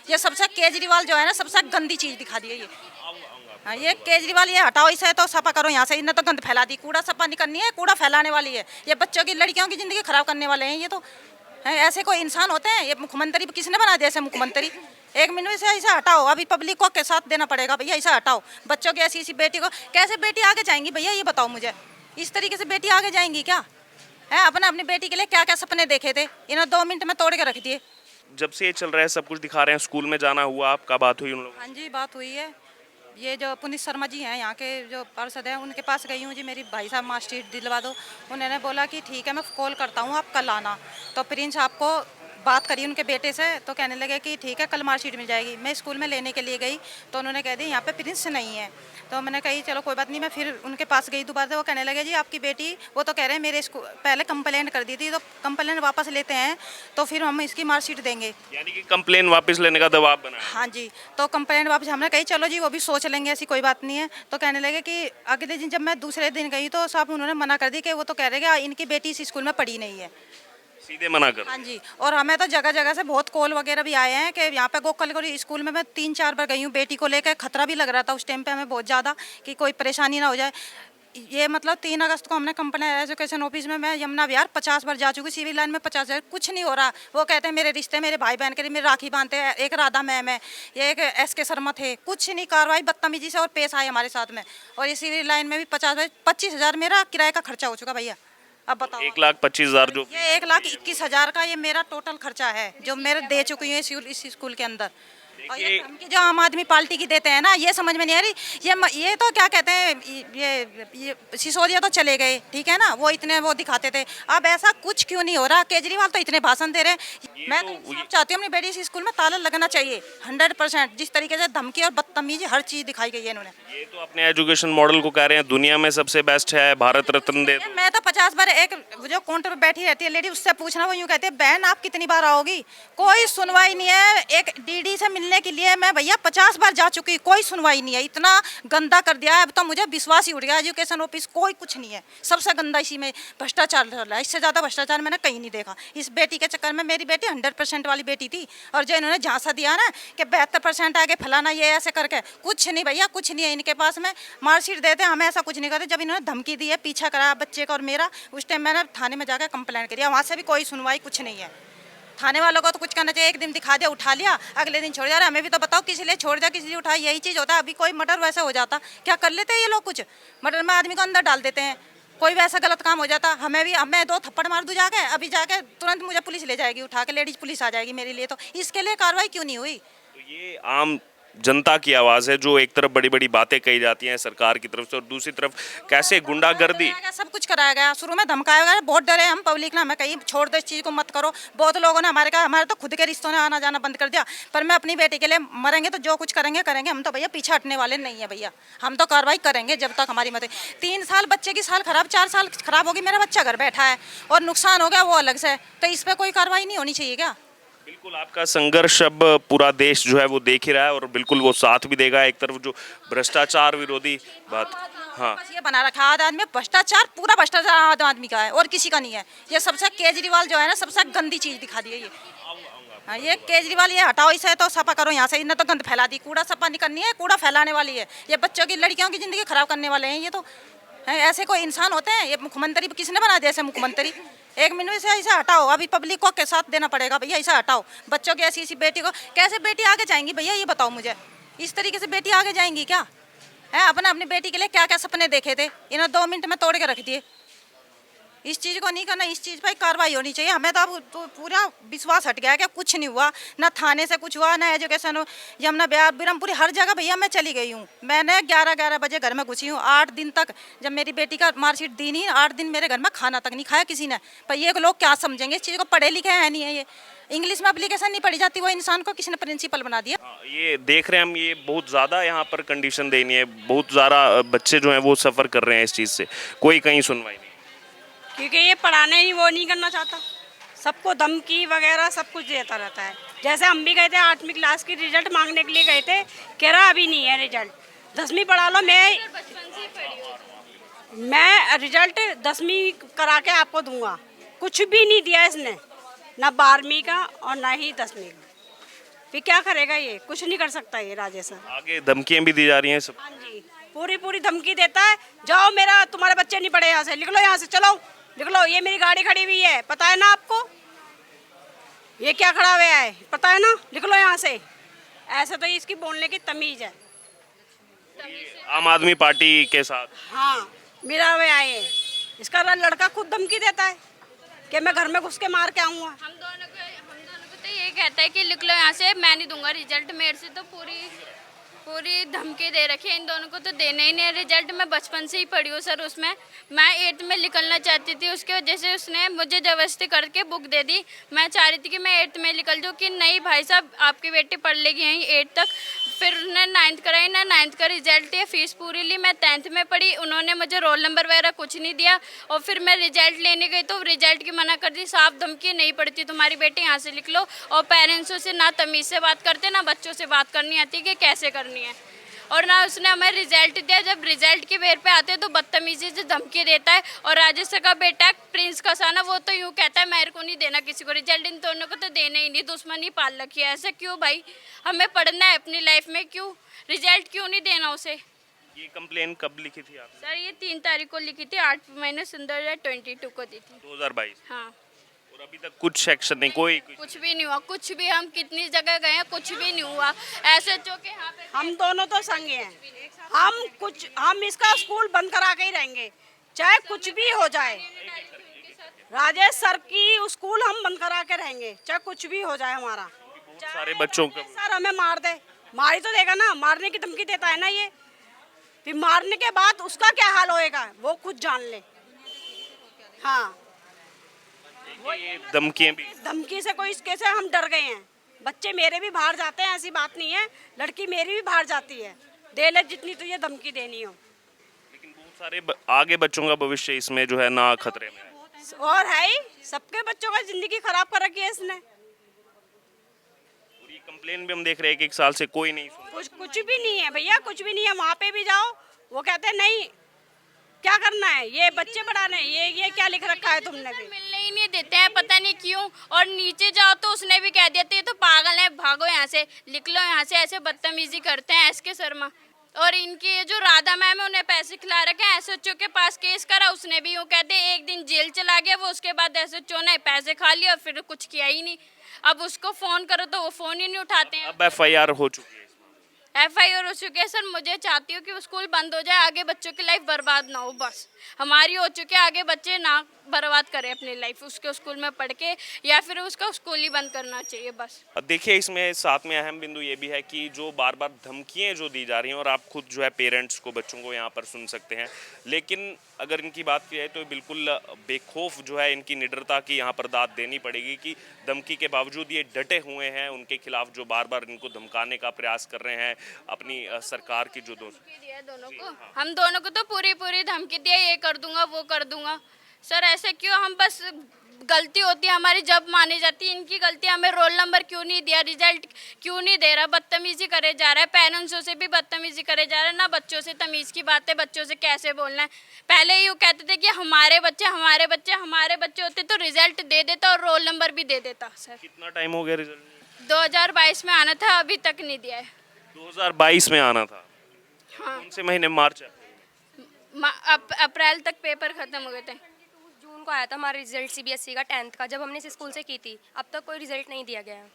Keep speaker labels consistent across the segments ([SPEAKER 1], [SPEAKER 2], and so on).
[SPEAKER 1] ये सबसे केजरीवाल जो है ना सबसे गंदी चीज़ दिखा दी है ये। हाँ, ये केजरीवाल ये हटाओ इसे तो सफा करो यहाँ से, इन्हें तो गंद फैला दी, कूड़ा सफा नहीं करनी है, कूड़ा फैलाने वाली है ये, बच्चों की लड़कियों की जिंदगी खराब करने वाले हैं ये तो है। ऐसे कोई इंसान होते हैं? ये मुख्यमंत्री किसने बना दिया ऐसे मुख्यमंत्री? एक मिनट से ऐसा हटाओ, अभी पब्लिक को के साथ देना पड़ेगा भैया, ऐसा हटाओ। बच्चों की ऐसी ऐसी बेटी को कैसे बेटी आगे जाएंगी भैया, ये बताओ मुझे। इस तरीके से बेटी आगे जाएंगी क्या है? अपने अपनी बेटी के लिए क्या क्या सपने देखे थे, इन्होंने 2 मिनट में तोड़ के रख दिए।
[SPEAKER 2] जब से ये चल रहा है सब कुछ दिखा रहे हैं, स्कूल में जाना हुआ, आपका बात हुई उन लोगों
[SPEAKER 1] हाँ जी, बात हुई है। ये जो पुनीत शर्मा जी हैं यहाँ के जो पार्षद हैं, उनके पास गई हूँ जी, मेरी भाई साहब मार्कशीट दिलवा दो। उन्होंने बोला कि ठीक है मैं कॉल करता हूँ, आप कल आना। तो प्रिंस आपको बात करी उनके बेटे से, तो कहने लगे कि ठीक है कल मार्कशीट मिल जाएगी। मैं स्कूल में लेने के लिए गई तो उन्होंने कह दिया यहाँ पे प्रिंस नहीं है। तो मैंने कही चलो कोई बात नहीं, मैं फिर उनके पास गई दोबारा से। वो कहने लगे जी आपकी बेटी, वो तो कह रहे हैं मेरे स्कूल पहले कंप्लेंट कर दी थी, तो कंप्लेंट वापस लेते हैं तो फिर हम इसकी मार्कशीट देंगे।
[SPEAKER 2] ने, यानी कि कंप्लेन वापस लेने का दबाव बना है।
[SPEAKER 1] हाँ जी, तो कंप्लेंट वापस हमने कही चलो जी वो भी सोच लेंगे, ऐसी कोई बात नहीं है। तो कहने लगे कि अगले दिन जब मैं दूसरे दिन गई तो साहब उन्होंने मना कर दी कि वो तो कह रहे कि इनकी बेटी इस स्कूल में पढ़ी नहीं है।
[SPEAKER 2] सीधे मना कर।
[SPEAKER 1] हाँ जी, और हमें तो जगह जगह से बहुत कॉल वगैरह भी आए हैं कि यहाँ पे गोकल स्कूल में मैं 3-4 बार गई हूँ, बेटी को लेकर खतरा भी लग रहा था उस टाइम पे हमें बहुत ज़्यादा कि कोई परेशानी ना हो जाए। ये मतलब 3 अगस्त को हमने कंप्लेंट एजुकेशन ऑफिस में मैं यमुना विहार 50 बार जा चुकी, सिविल लाइन में 50 बार, कुछ नहीं हो रहा। वो कहते हैं मेरे रिश्ते मेरे भाई बहन के लिए मेरे राखी बांधते हैं, एक राधा मैम है, ये एक SK शर्मा थे, कुछ नहीं कार्रवाई, बदतमीजी से और पेश आए हमारे साथ में। और ये सिविल लाइन में भी 25,000 मेरा किराए का खर्चा हो चुका भैया। अब बताओ,
[SPEAKER 2] 1,25,000 जो
[SPEAKER 1] ये 1,21,000 का ये मेरा टोटल खर्चा है जो मेरे दे चुकी हूँ इस स्कूल के अंदर। और ये धमकी जो आम आदमी पार्टी की देते हैं ना, ये समझ में नहीं आ रही। ये तो क्या कहते हैं, ये सिसोदिया तो चले गए, ठीक है ना, वो इतने वो दिखाते थे, अब ऐसा कुछ क्यों नहीं हो रहा? केजरीवाल तो इतने भाषण दे रहे हैं। मैं तो इंसाफ चाहती हूँ अपनी बेटी इस स्कूल में ताला लगना चाहिए 100%। जिस तरीके से धमकी और बदतमीजी हर चीज़ दिखाई गई है इन्होंने।
[SPEAKER 2] ये तो अपने एजुकेशन मॉडल को कह रहे हैं दुनिया में सबसे बेस्ट है, भारत रत्न दे दो।
[SPEAKER 1] मैं तो 50 बार, एक जो काउंटर पर बैठी रहती है लेडी, उससे पूछना, वो यूँ कहती है बहन आप कितनी बार आओगी? कोई सुनवाई नहीं है। एक DD से मिलने के लिए मैं भैया 50 बार जा चुकी, कोई सुनवाई नहीं है। इतना गंदा कर दिया है, अब तो मुझे विश्वास ही उठ गया। एजुकेशन ऑफिस कोई कुछ नहीं है, सबसे गंदा इसी में भ्रष्टाचार चल रहा है। इससे ज़्यादा भ्रष्टाचार मैंने कहीं नहीं देखा। इस बेटी के चक्कर में, मेरी बेटी 100% वाली बेटी थी, और जो इन्होंने झांसा दिया ना कि 72% आगे फलाना ये ऐसे करके, कुछ नहीं भैया, कुछ नहीं है इनके पास में। मार्कशीट देते हमें ऐसा कुछ नहीं करते। जब इन्होंने धमकी दी है, पीछा कराया बच्चे का और मेरा, उस टाइम मैंने थाने में जाकर कंप्लेंट करी, वहाँ से भी कोई सुनवाई कुछ नहीं है। थाने वालों को तो कुछ करना चाहिए, एक दिन दिखा दिया, उठा लिया, अगले दिन छोड़ जा रहे। हमें भी तो बताओ किसी लिए छोड़ दिया, किसी लिए उठा, यही चीज़ होता है। अभी कोई मर्डर वैसा हो जाता, क्या कर लेते हैं ये लोग? कुछ मर्डर में आदमी को अंदर डाल देते हैं, कोई वैसा गलत काम हो जाता, हमें भी, अब मैं 2 थप्पड़ मार दूँ जाके, अभी जाके तुरंत मुझे पुलिस ले जाएगी उठा के, लेडीज पुलिस आ जाएगी मेरे लिए। तो इसके लिए कार्रवाई क्यों नहीं हुई?
[SPEAKER 2] तो ये आम जनता की आवाज़ है, जो एक तरफ बड़ी बड़ी बातें कही जाती हैं सरकार की तरफ से, और दूसरी तरफ कैसे गुंडागर्दी।
[SPEAKER 1] सब कुछ कराया गया, शुरू में धमकाया गया, बहुत डरे हम पब्लिक ने, हमें कहीं छोड़ दो इस चीज़ को मत करो। बहुत लोगों ने हमारे तो खुद के रिश्तों ने आना जाना बंद कर दिया। पर मैं अपनी बेटी के लिए मरेंगे तो जो कुछ करेंगे करेंगे, हम तो भैया पीछे हटने वाले नहीं है भैया। हम तो कार्रवाई करेंगे जब तक हमारी मदद। 3 साल बच्चे की साल खराब, 4 साल खराब होगी, मेरा बच्चा घर बैठा है और नुकसान हो गया वो अलग से, तो इस पर कोई कार्रवाई नहीं होनी चाहिए क्या?
[SPEAKER 2] बिल्कुल, आपका संघर्ष अब पूरा देश जो है वो देख ही रहा है, और बिल्कुल वो साथ भी देगा। एक तरफ जो भ्रष्टाचार विरोधी बात, हाँ,
[SPEAKER 1] बस ये बना रखा है आदमी, भ्रष्टाचार, पूरा भ्रष्टाचार आदमी का है और किसी का नहीं है। ये सबसे केजरीवाल जो है ना सबसे गंदी चीज़ दिखा दी है ये। हाँ, ये केजरीवाल ये हटाओ इसे तो सफा करो यहाँ से, इन्हें तो गंद फैला दी, कूड़ा सफा नहीं करनी है, कूड़ा फैलाने वाली है ये, बच्चों की लड़कियों की जिंदगी खराब करने वाले हैं ये तो है। ऐसे कोई इंसान होते हैं? ये मुख्यमंत्री किसने बना दिया ऐसे मुख्यमंत्री? एक मिनट से ऐसे हटाओ, अभी पब्लिक को के साथ देना पड़ेगा भैया, ऐसा हटाओ। बच्चों की ऐसी ऐसी बेटी को कैसे बेटी आगे जाएंगी भैया, ये बताओ मुझे। इस तरीके से बेटी आगे जाएंगी क्या है? अपने अपनी बेटी के लिए क्या क्या सपने देखे थे, इन्होंने 2 मिनट में तोड़ के रख दिए। इस चीज़ को नहीं करना, इस चीज़ पर कार्रवाई होनी चाहिए। हमें तो अब तो पूरा विश्वास हट गया है कि कुछ नहीं हुआ, ना थाने से कुछ हुआ, ना एजुकेशन हो। यमुना विहार बिरमपुरी हर जगह भैया मैं चली गई हूँ। मैंने 11-11 बजे घर में घुसी हूँ, 8 दिन तक जब मेरी बेटी का मार्कशीट दी नहीं, 8 दिन मेरे घर में खाना तक नहीं खाया किसी ने। पर ये लोग क्या समझेंगे इस चीज़ को? पढ़े लिखे हैं नहीं है ये, इंग्लिश में एप्लीकेशन नहीं पढ़ी जाती, वो इंसान को किसी ने प्रिंसिपल बना दिया।
[SPEAKER 2] ये देख रहे हैं हम, ये बहुत ज़्यादा यहाँ पर कंडीशन देनी है, बहुत ज़्यादा बच्चे जो हैं वो सफ़र कर रहे हैं इस चीज़ से, कोई कहीं सुनवाई नहीं।
[SPEAKER 3] क्योंकि ये पढ़ाने ही वो नहीं करना चाहता, सबको धमकी वगैरह सब कुछ देता रहता है। जैसे हम भी गए थे 8वीं क्लास की रिजल्ट मांगने के लिए गए थे, कह रहा अभी नहीं है रिजल्ट, 10वीं पढ़ा लो। मैं रिजल्ट 10वीं करा के आपको दूंगा, कुछ भी नहीं दिया इसने, ना 12वीं का और ना ही 10वीं का। फिर क्या करेगा ये, कुछ नहीं कर सकता ये राजेश सर।
[SPEAKER 2] आगे धमकियां भी दी जा रही हैं सब।
[SPEAKER 3] हाँ जी, पूरी पूरी धमकी देता है, जाओ मेरा तुम्हारे बच्चे नहीं पढ़े, यहाँ से निकलो, यहाँ से चलो निकलो, ये मेरी गाड़ी खड़ी हुई है, पता है ना आपको, ये क्या खड़ा हुआ है पता है ना, निकलो यहाँ से। ऐसे तो इसकी बोलने की तमीज है।
[SPEAKER 2] आम आदमी पार्टी के साथ
[SPEAKER 3] हाँ, मेरा वे आए, इसका लड़का खुद धमकी देता है कि मैं घर में घुस के मार के आऊँगा।
[SPEAKER 4] हम दोनों को तो ये कहता है कि लिख लो यहाँ से, मैं नहीं दूंगा रिजल्ट, मेरे से तो पूरी धमकी दे रखी है, इन दोनों को तो देना ही नहीं है रिजल्ट। मैं बचपन से ही पढ़ी हूँ सर उसमें, मैं 8th में निकलना चाहती थी, उसके वजह से उसने मुझे जबरदस्ती करके बुक दे दी। मैं चाह रही थी कि मैं 8th में निकल जाऊँ, कि नहीं भाई साहब आपकी बेटी पढ़ लेगी यहीं 8 तक। फिर उसने 9th कराई ना, 9th का रिजल्ट दिया, फीस पूरी ली, मैं 10th में पढ़ी, उन्होंने मुझे रोल नंबर वगैरह कुछ नहीं दिया। और फिर मैं रिजल्ट लेने गई तो रिजल्ट की मना कर दी, साफ धमकी, नहीं पढ़ती तुम्हारी बेटी, यहाँ से लिख लो। और पेरेंट्सों से ना तमीज़ से बात करते, ना बच्चों से बात करनी आती कि कैसे करनी है। और ना उसने हमें रिजल्ट दिया, जब रिजल्ट की बेर पे आते तो बदतमीजी से धमकी देता है। और राजेश सर का बेटा प्रिंस का साना, वो तो यूँ कहता है मेरे को नहीं देना किसी को रिजल्ट, इन दोनों को तो देना ही नहीं, दुश्मनी पाल रखी है। ऐसे क्यों भाई, हमें पढ़ना है अपनी लाइफ में, क्यों रिजल्ट क्यों नहीं देना उसे।
[SPEAKER 2] ये कंप्लेन कब लिखी थी आपने?
[SPEAKER 4] सर ये 3 तारीख को लिखी थी, 8 महीने सुंदर 22 को दी थी।
[SPEAKER 2] 2022।
[SPEAKER 4] हाँ,
[SPEAKER 2] और अभी तक कुछ सेक्शन नहीं, कोई
[SPEAKER 4] कुछ भी नहीं हुआ, कुछ भी। हम कितनी जगह गए हैं, कुछ भी नहीं हुआ। ऐसे जो कि यहाँ पे
[SPEAKER 3] हम दोनों तो संग हैं, हम इसका स्कूल बंद करा के ही रहेंगे, चाहे कुछ भी हो जाए। राजेश सर की स्कूल हम बंद करा के रहेंगे, चाहे कुछ भी हो जाए हमारा।
[SPEAKER 2] बहुत सारे बच्चों को
[SPEAKER 3] सर हमें मार दे, मार ही तो देगा ना, मारने की धमकी देता है ना ये, फिर मारने के बाद उसका क्या हाल होएगा वो खुद जान ले। हाँ,
[SPEAKER 2] ये धमकियां भी।
[SPEAKER 3] धमकी से कोई इसके से हम डर गए हैं। बच्चे मेरे भी बाहर जाते हैं, ऐसी बात नहीं है, लड़की मेरी भी बाहर जाती है, दे ले जितनी तुझे धमकी देनी हो।
[SPEAKER 2] लेकिन बहुत सारे आगे बच्चों का भविष्य इसमें जो है ना खतरे में है।
[SPEAKER 3] और है ही, सबके बच्चों का जिंदगी खराब कर रखी है इसने।
[SPEAKER 2] और ये कंप्लेन भी हम देख रहे हैं कि 1 साल से कोई नहीं सुन।
[SPEAKER 3] कुछ भी नहीं है भैया, कुछ भी नहीं है। वहाँ पे भी जाओ, वो कहते हैं नहीं, क्या करना है, ये बच्चे पढ़ाने, ये क्या लिख रखा है तुमने भी।
[SPEAKER 4] मिलने ही नहीं देते हैं, पता नहीं क्यों। और नीचे जाओ तो उसने भी कह दिया, ये तो पागल है, भागो यहाँ से, लिख लो यहाँ से। ऐसे बदतमीजी करते हैं एसके शर्मा। और इनकी ये जो राधा मैम है, उन्हें पैसे खिला रखे हैं। एसएचओ के पास केस करा, उसने भी यूँ कहते एक दिन जेल चला गया वो, उसके बाद एसएचओ ने पैसे खा लिया और फिर कुछ किया ही नहीं। अब उसको फ़ोन करो तो वो फ़ोन ही नहीं उठाते हैं।
[SPEAKER 2] अब FIR हो चुकी है।
[SPEAKER 4] FIR हो चुके हैं सर। मुझे चाहती हूँ कि वो स्कूल बंद हो जाए, आगे बच्चों की लाइफ बर्बाद ना हो, बस हमारी हो चुकी है, आगे बच्चे ना बर्बाद करें अपनी लाइफ उसके स्कूल में पढ़ के, या फिर उसका स्कूल ही बंद करना चाहिए बस।
[SPEAKER 2] देखिए इसमें साथ में अहम बिंदु ये भी है कि जो बार बार धमकियाँ जो दी जा रही हैं, और आप खुद जो है पेरेंट्स को, बच्चों को यहाँ पर सुन सकते हैं, लेकिन अगर इनकी बात की जाए तो बिल्कुल बेखौफ जो है इनकी निडरता की यहाँ पर दाद देनी पड़ेगी कि धमकी के बावजूद ये डटे हुए हैं उनके खिलाफ, जो बार बार इनको धमकाने का प्रयास कर रहे हैं अपनी सरकार की जो
[SPEAKER 4] दिया दोनों को, हम दोनों को तो पूरी धमकी दिया, ये कर दूंगा वो कर दूंगा। सर ऐसे क्यों, हम बस गलती होती है हमारी जब मानी जाती है, इनकी गलती, हमें रोल नंबर क्यों नहीं दिया, रिजल्ट क्यों नहीं दे रहा, बदतमीजी करे जा रहा है, पेरेंट्सों से भी बदतमीजी करे जा रहा है, ना बच्चों से तमीज़ की बात है, बच्चों से कैसे बोलना है। पहले यूँ कहते थे कि हमारे बच्चे होते तो रिजल्ट दे देता और रोल नंबर भी दे देता। सर
[SPEAKER 2] कितना टाइम हो गया रिजल्ट?
[SPEAKER 4] 2022 में आना था, अभी तक नहीं दिया है।
[SPEAKER 2] 2022 में आना था।
[SPEAKER 4] हाँ,
[SPEAKER 2] कौन से महीने? मार्च?
[SPEAKER 4] अप्रैल तक पेपर ख़त्म हो गए थे।
[SPEAKER 5] जून को आया था हमारा रिजल्ट CBSE का 10th का, जब हमने इस स्कूल से की थी, अब तक कोई रिजल्ट नहीं दिया गया है।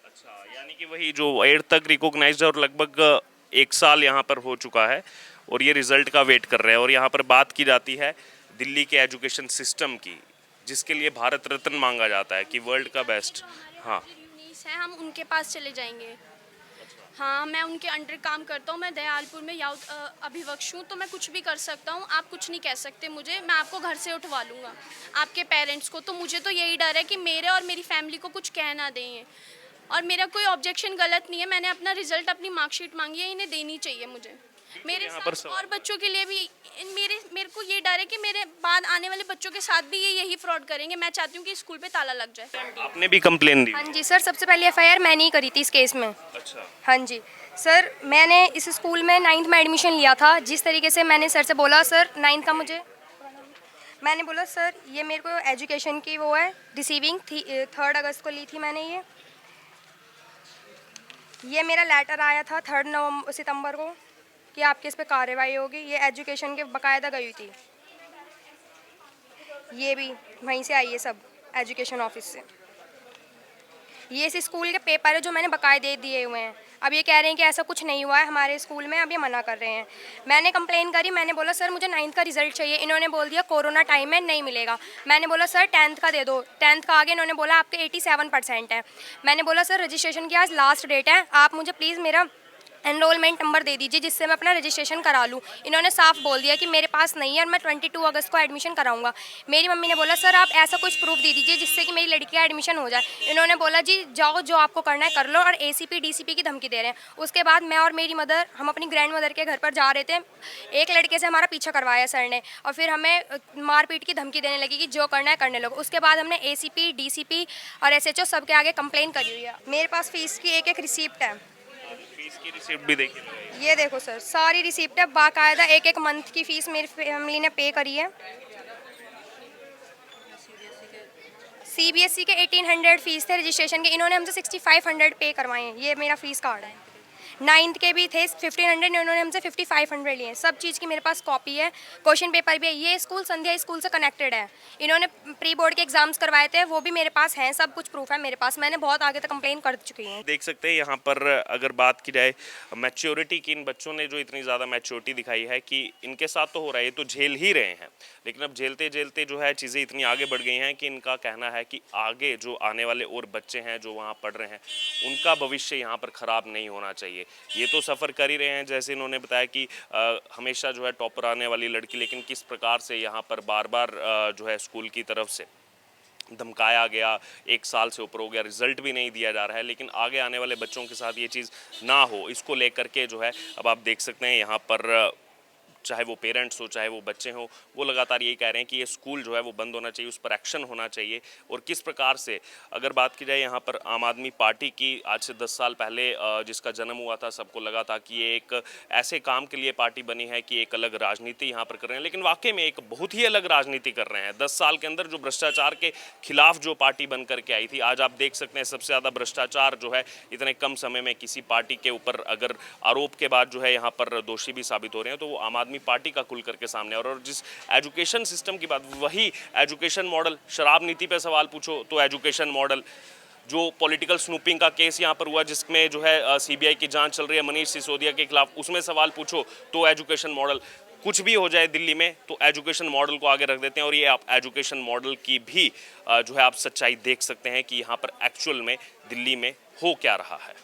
[SPEAKER 2] अच्छा, यानी कि वही जो 8 तक रिकॉग्नाइज्ड है और लगभग 1 साल यहाँ पर हो चुका है और ये रिजल्ट का वेट कर रहे हैं। और यहाँ पर बात की जाती है दिल्ली के एजुकेशन सिस्टम की, जिसके लिए भारत रत्न मांगा जाता है कि वर्ल्ड का बेस्ट। हाँ,
[SPEAKER 6] है, हम उनके पास चले जाएंगे। हाँ, मैं उनके अंडर काम करता हूँ, मैं दयालपुर में अभिवक्ष हूँ, तो मैं कुछ भी कर सकता हूँ, आप कुछ नहीं कह सकते मुझे, मैं आपको घर से उठवा लूँगा, आपके पेरेंट्स को। तो मुझे तो यही डर है कि मेरे और मेरी फैमिली को कुछ कह ना दें। और मेरा कोई ऑब्जेक्शन गलत नहीं है, मैंने अपना रिजल्ट, अपनी मार्कशीट मांगी है, इन्हें देनी चाहिए मुझे। मेरे साथ और बच्चों के लिए भी मेरे को ये डर है कि मेरे बाद आने वाले बच्चों के साथ भी ये यही फ्रॉड करेंगे। मैं चाहती हूँ कि स्कूल पे ताला लग जाए।
[SPEAKER 2] आपने भी कंप्लेन दी?
[SPEAKER 5] हाँ जी सर, सबसे पहले FIR मैंने ही करी थी इस केस में।
[SPEAKER 2] अच्छा।
[SPEAKER 5] हाँ जी सर, मैंने इस स्कूल में 9th में एडमिशन लिया था। जिस तरीके से मैंने सर से बोला, सर 9th का मैंने बोला सर ये मेरे को एजुकेशन की वो है, रिसीविंग थी 3 अगस्त को ली थी मैंने ये। ये मेरा लेटर आया था 3 सितंबर को कि आपके इस पे कार्रवाई होगी। ये एजुकेशन के बाकायदा गई थी। ये भी वहीं से आई है सब, एजुकेशन ऑफिस से। ये इस स्कूल के पेपर है जो मैंने बाकायदे दिए हुए हैं। अब ये कह रहे हैं कि ऐसा कुछ नहीं हुआ है हमारे स्कूल में, अब ये मना कर रहे हैं। मैंने कंप्लेन करी, मैंने बोला सर मुझे 9th का रिजल्ट चाहिए। इन्होंने बोल दिया कोरोना टाइम है नहीं मिलेगा। मैंने बोला सर 10th का दे दो। 10th का आगे इन्होंने बोला आपके 87% है। मैंने बोला सर रजिस्ट्रेशन की आज लास्ट डेट है, आप मुझे प्लीज़ मेरा एनरोलमेंट नंबर दे दीजिए जिससे मैं अपना रजिस्ट्रेशन करा लूँ। इन्होंने साफ बोल दिया कि मेरे पास नहीं है और मैं 22 अगस्त को एडमिशन कराऊंगा। मेरी मम्मी ने बोला सर आप ऐसा कुछ प्रूफ दे दीजिए जिससे कि मेरी लड़की का एडमिशन हो जाए। इन्होंने बोला जी जाओ जो आपको करना है कर लो, और ACP DCP की धमकी दे रहे हैं। उसके बाद मैं और मेरी मदर हम अपनी ग्रैंड मदर के घर पर जा रहे थे। एक लड़के से हमारा पीछा करवाया सर ने और फिर हमें मारपीट की धमकी देने लगी कि जो करना है करने लोग। उसके बाद हमने ACP DCP और SHO सबके आगे कंप्लेन करी हुई है। मेरे पास फीस की एक रिसिप्ट है।
[SPEAKER 2] फीस की रिसिप्ट भी देखिए,
[SPEAKER 5] ये देखो सर सारी रिसिप्ट है, बाकायदा एक मंथ की फीस मेरी फैमिली ने पे करी है। CBSE के 1800 फीस थे रजिस्ट्रेशन के, इन्होंने हमसे 6500 पे करवाए हैं। ये मेरा फीस कार्ड है। 9th के भी थे 1500, इन्होंने हमसे 5500 लिए। सब चीज़ की मेरे पास कॉपी है, क्वेश्चन पेपर भी है। ये स्कूल संध्या स्कूल से कनेक्टेड है। इन्होंने प्री बोर्ड के एग्जाम्स करवाए थे, वो भी मेरे पास हैं, सब कुछ प्रूफ है मेरे पास। मैंने बहुत आगे तक कंप्लेन कर चुकी हूँ।
[SPEAKER 2] देख सकते हैं यहाँ पर अगर बात की जाए मैच्योरिटी की, इन बच्चों ने जो इतनी ज़्यादा मैच्योरिटी दिखाई है कि इनके साथ तो हो रहा है, ये तो झेल ही रहे हैं, लेकिन अब झेलते झेलते जो है चीज़ें इतनी आगे बढ़ गई हैं कि इनका कहना है कि आगे जो आने वाले और बच्चे हैं जो वहाँ पढ़ रहे हैं उनका भविष्य यहाँ पर ख़राब नहीं होना चाहिए। ये तो सफ़र कर ही रहे हैं, जैसे इन्होंने बताया कि हमेशा जो है टॉपर आने वाली लड़की, लेकिन किस प्रकार से यहाँ पर बार बार जो है स्कूल की तरफ से धमकाया गया, 1 साल से ऊपर हो गया, रिजल्ट भी नहीं दिया जा रहा है। लेकिन आगे आने वाले बच्चों के साथ ये चीज़ ना हो, इसको लेकर के जो है अब आप देख सकते हैं यहाँ पर चाहे वो पेरेंट्स हो चाहे वो बच्चे हों, वो लगातार यही कह रहे हैं कि ये स्कूल जो है वो बंद होना चाहिए, उस पर एक्शन होना चाहिए। और किस प्रकार से अगर बात की जाए यहाँ पर आम आदमी पार्टी की, आज से 10 साल पहले जिसका जन्म हुआ था, सबको लगा था कि ये एक ऐसे काम के लिए पार्टी बनी है कि एक अलग राजनीति यहाँ पर कर रहे हैं, लेकिन वाकई में एक बहुत ही अलग राजनीति कर रहे हैं। 10 साल के अंदर जो भ्रष्टाचार के खिलाफ जो पार्टी बन करके आई थी, आज आप देख सकते हैं सबसे ज़्यादा भ्रष्टाचार जो है इतने कम समय में किसी पार्टी के ऊपर अगर आरोप के बाद जो है यहाँ पर दोषी भी साबित हो रहे हैं, तो वो आम आदमी पार्टी का खुल करके सामने। और जिस एजुकेशन सिस्टम की बात, वही एजुकेशन मॉडल, शराब नीति पे सवाल पूछो तो एजुकेशन मॉडल, जो पॉलिटिकल स्नूपिंग का केस यहाँ पर हुआ जिसमें जो है CBI की जांच चल रही है मनीष सिसोदिया के खिलाफ, उसमें सवाल पूछो तो एजुकेशन मॉडल। कुछ भी हो जाए दिल्ली में तो एजुकेशन मॉडल को आगे रख देते हैं। और ये आप एजुकेशन मॉडल की भी जो है आप सच्चाई देख सकते हैं कि यहाँ पर एक्चुअल में दिल्ली में हो क्या रहा है।